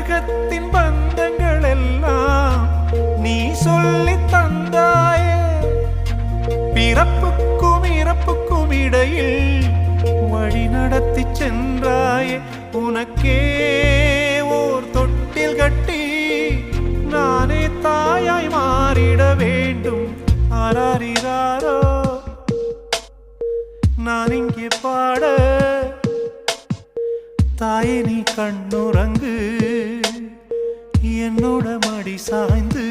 உலகத்தின் பந்தங்கள் எல்லாம் நீ சொல்லி தந்தாயே. பிறப்புக்கும் இறப்புக்கும் இடையில் வழி நடத்தி சென்றாயே. உனக்கே ஓர் தொட்டில் கட்டி நானே தாயாய் மாறிட வேண்டும். ஆராரிராரோ நான் இங்கே பாட, தாயே நீ கண்ணுறங்கு என்னோட மடி சாய்ந்து.